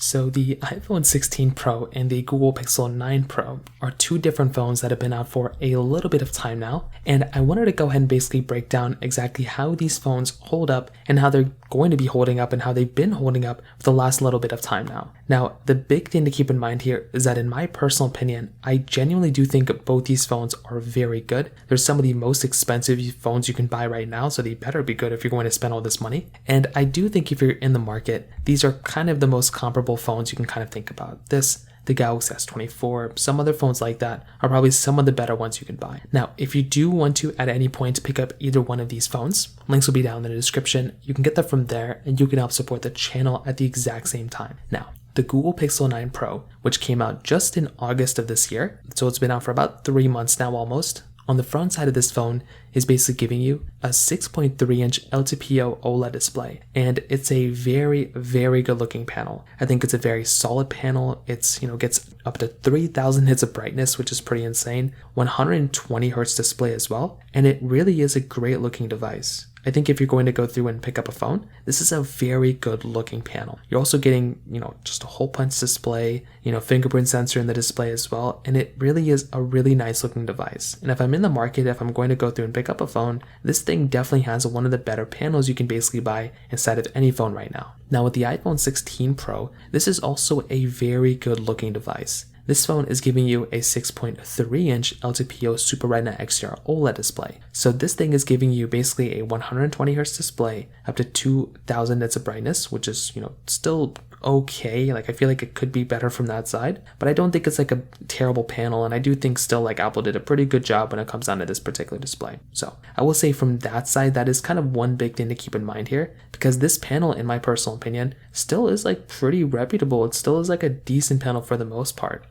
So the iPhone 16 Pro and the Google Pixel 9 Pro are two different phones that have been out for a little bit of time now, and I wanted to go ahead and basically break down exactly how these phones hold up and how they're going to be holding up and how they've been holding up for the last little bit of time now. Now, the big thing to keep in mind here is that in my personal opinion, I genuinely do think both these phones are very good. They're some of the most expensive phones you can buy right now, so they better be good if you're going to spend all this money. And I do think if you're in the market, these are kind of the most comparable phones you can kind of think about. The Galaxy S24, some other phones like that are probably some of the better ones you can buy. Now, if you do want to at any point pick up either one of these phones, links will be down in the description. You can get that from there and you can help support the channel at the exact same time. Now, the Google Pixel 9 Pro, which came out just in August of this year, so it's been out for about 3 months now almost. On the front side of this phone is basically giving you a 6.3-inch LTPO OLED display, and it's a very, very good looking panel. I think it's a very solid panel. It's, gets up to 3000 nits of brightness, which is pretty insane, 120 hertz display as well, and it really is a great looking device. I think if you're going to go through and pick up a phone, this is a very good looking panel. You're also getting, just a hole punch display, fingerprint sensor in the display as well. And it really is a really nice looking device. And if I'm in the market, if I'm going to go through and pick up a phone, this thing definitely has one of the better panels you can basically buy inside of any phone right now. Now with the iPhone 16 Pro, this is also a very good looking device. This phone is giving you a 6.3-inch LTPO Super Retina XDR OLED display. So this thing is giving you basically a 120 Hz display up to 2000 nits of brightness, which is, still okay. Like I feel like it could be better from that side, but I don't think it's like a terrible panel. And I do think still like Apple did a pretty good job when it comes down to this particular display. So I will say from that side, that is kind of one big thing to keep in mind here, because this panel, in my personal opinion, still is like pretty reputable. It still is like a decent panel for the most part.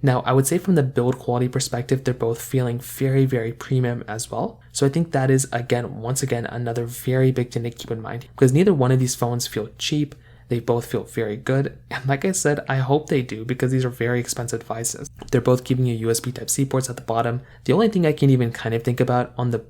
Now, I would say from the build quality perspective, they're both feeling very, very premium as well. So I think that is, once again, another very big thing to keep in mind, because neither one of these phones feel cheap. They both feel very good. And like I said, I hope they do, because these are very expensive devices. They're both giving you USB Type-C ports at the bottom. The only thing I can even kind of think about on the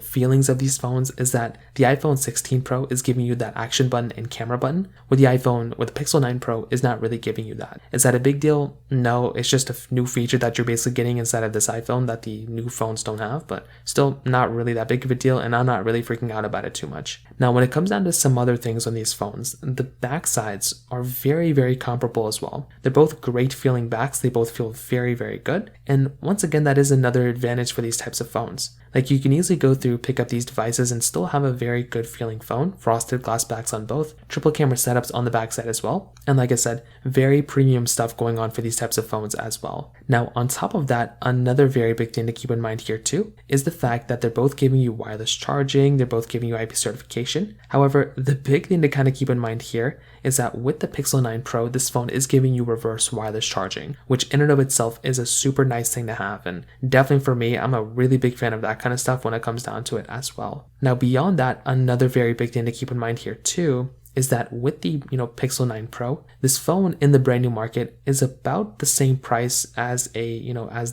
feelings of these phones is that the iPhone 16 Pro is giving you that action button and camera button, with the Pixel 9 Pro is not really giving you that. Is that a big deal? No, it's just a new feature that you're basically getting inside of this iPhone that the new phones don't have, but still not really that big of a deal, and I'm not really freaking out about it too much. Now, when it comes down to some other things on these phones, the back sides are very, very comparable as well. They're both great feeling backs. They both feel very, very good. And once again, that is another advantage for these types of phones. Like you can easily go through, pick up these devices and still have a very good feeling phone. Frosted glass backs on both, triple camera setups on the backside as well. And like I said, very premium stuff going on for these types of phones as well. Now, on top of that, another very big thing to keep in mind here too is the fact that they're both giving you wireless charging. They're both giving you IP certification. However, the big thing to kind of keep in mind here is that with the Pixel 9 Pro, this phone is giving you reverse wireless charging, which in and of itself is a super nice thing to have. And definitely for me, I'm a really big fan of that kind of stuff when it comes down to it as well. Now, beyond that, another very big thing to keep in mind here too is that with the Pixel 9 Pro, this phone in the brand new market is about the same price as as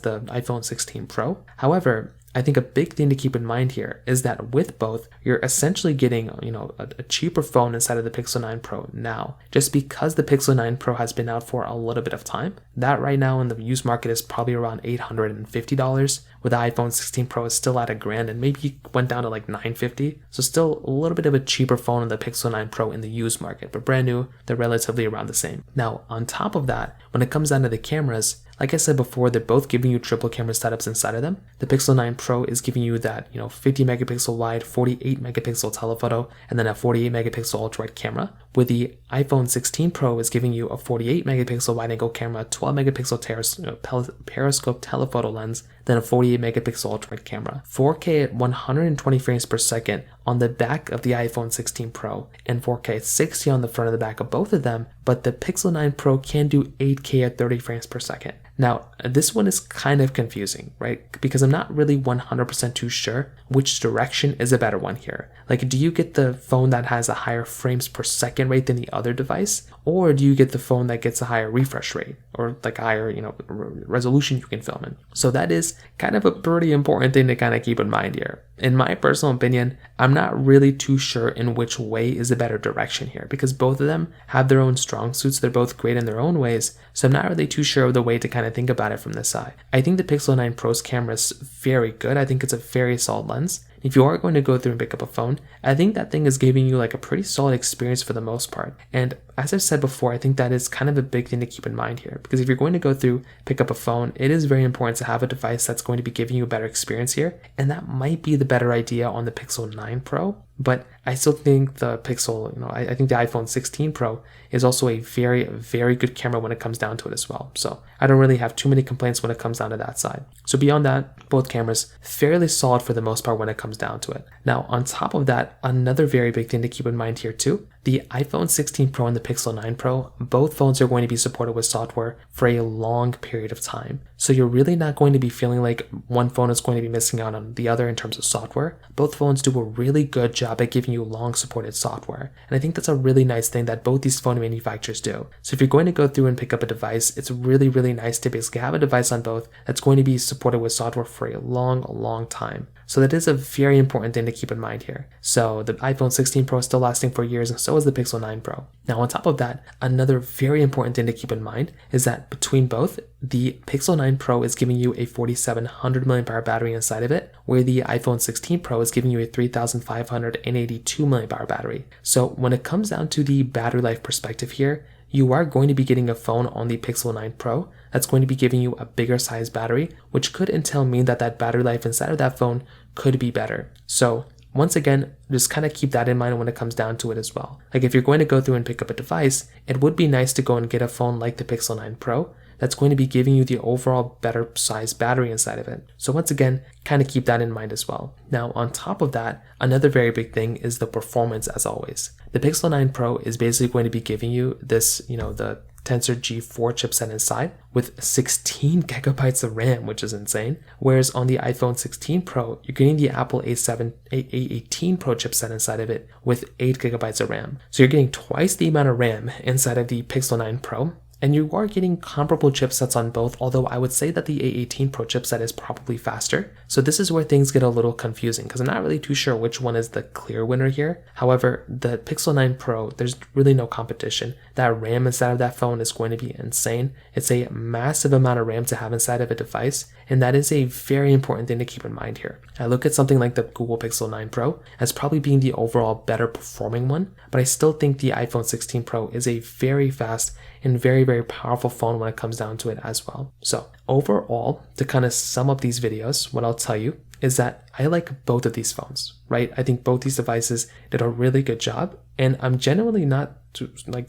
the iPhone 16 Pro. However, I think a big thing to keep in mind here is that with both, you're essentially getting, a cheaper phone inside of the Pixel 9 Pro now. Just because the Pixel 9 Pro has been out for a little bit of time, that right now in the used market is probably around $850, where the iPhone 16 Pro is still at $1,000 and maybe went down to like $950. So still a little bit of a cheaper phone in the Pixel 9 Pro in the used market, but brand new, they're relatively around the same. Now, on top of that, when it comes down to the cameras, like I said before, they're both giving you triple camera setups inside of them. The Pixel 9 Pro is giving you that, 50 megapixel wide, 48 megapixel telephoto, and then a 48 megapixel ultra-wide camera. With the iPhone 16 Pro is giving you a 48 megapixel wide angle camera, 12 megapixel periscope telephoto lens, then a 48 megapixel ultra-wide camera. 4K at 120 frames per second on the back of the iPhone 16 Pro, and 4K at 60 on the front of the back of both of them, but the Pixel 9 Pro can do 8K at 30 frames per second. Now, this one is kind of confusing, right? Because I'm not really 100% too sure which direction is a better one here. Like, do you get the phone that has a higher frames per second rate than the other device? Or do you get the phone that gets a higher refresh rate or like higher, resolution you can film in? So that is kind of a pretty important thing to kind of keep in mind here. In my personal opinion, I'm not really too sure in which way is a better direction here because both of them have their own strong suits. They're both great in their own ways. So I'm not really too sure of the way to kind of think about it from this side. I think the Pixel 9 Pro's camera is very good. I think it's a very solid lens. If you are going to go through and pick up a phone, I think that thing is giving you like a pretty solid experience for the most part. And as I've said before, I think that is kind of a big thing to keep in mind here, because if you're going to go through, pick up a phone, it is very important to have a device that's going to be giving you a better experience here. And that might be the better idea on the Pixel 9 Pro. But I still think the Pixel, I think the iPhone 16 Pro is also a very, very good camera when it comes down to it as well. So I don't really have too many complaints when it comes down to that side. So beyond that, both cameras fairly solid for the most part when it comes down to it. Now, on top of that, another very big thing to keep in mind here too, the iPhone 16 Pro and the Pixel 9 Pro, both phones are going to be supported with software for a long period of time. So you're really not going to be feeling like one phone is going to be missing out on the other in terms of software. Both phones do a really good job at giving you long supported software. And I think that's a really nice thing that both these phone manufacturers do. So if you're going to go through and pick up a device, it's really, really nice to basically have a device on both that's going to be supported with software for a long time. So that is a very important thing to keep in mind here. So the iPhone 16 Pro is still lasting for years, and so is the Pixel 9 Pro. Now on top of that, another very important thing to keep in mind is that between both, the Pixel 9 Pro is giving you a 4700 mAh battery inside of it, where the iPhone 16 Pro is giving you a 3582 mAh battery. So when it comes down to the battery life perspective here, you are going to be getting a phone on the Pixel 9 Pro that's going to be giving you a bigger size battery, which could entail mean that battery life inside of that phone could be better. So once again, just kind of keep that in mind when it comes down to it as well. Like if you're going to go through and pick up a device, it would be nice to go and get a phone like the Pixel 9 Pro that's going to be giving you the overall better size battery inside of it. So once again, kind of keep that in mind as well. Now on top of that, another very big thing is the performance as always. The Pixel 9 Pro is basically going to be giving you this, the Tensor G4 chipset inside with 16 gigabytes of RAM, which is insane. Whereas on the iPhone 16 Pro, you're getting the Apple A18 Pro chipset inside of it with 8 gigabytes of RAM. So you're getting twice the amount of RAM inside of the Pixel 9 Pro. And you are getting comparable chipsets on both, although I would say that the A18 Pro chipset is probably faster. So this is where things get a little confusing because I'm not really too sure which one is the clear winner here. However, the Pixel 9 Pro, there's really no competition. That RAM inside of that phone is going to be insane. It's a massive amount of RAM to have inside of a device, and that is a very important thing to keep in mind here. I look at something like the Google Pixel 9 Pro as probably being the overall better performing one, but I still think the iPhone 16 Pro is a very fast and very powerful phone when it comes down to it as well. So overall, to kind of sum up these videos, what I'll tell you is that I like both of these phones, right? I think both these devices did a really good job, and I'm genuinely not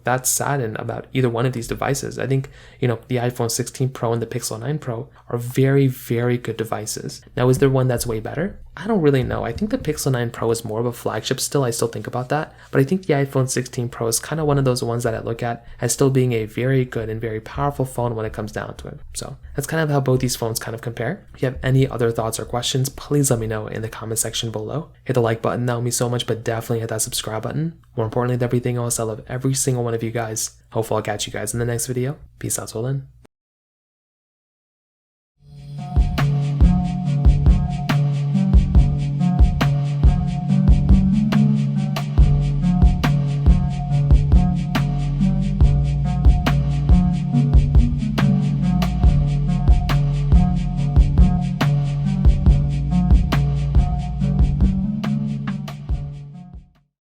that saddened about either one of these devices. I think, the iPhone 16 Pro and the Pixel 9 Pro are very good devices. Now, is there one that's way better? I don't really know. I think the Pixel 9 Pro is more of a flagship still. I still think about that. But I think the iPhone 16 Pro is kind of one of those ones that I look at as still being a very good and very powerful phone when it comes down to it. So that's kind of how both these phones kind of compare. If you have any other thoughts or questions, please let me know in the comment section below. Hit the like button, that would mean so much, but definitely hit that subscribe button. More importantly than everything else, I love every single one of you guys. Hopefully I'll catch you guys in the next video. Peace out till then.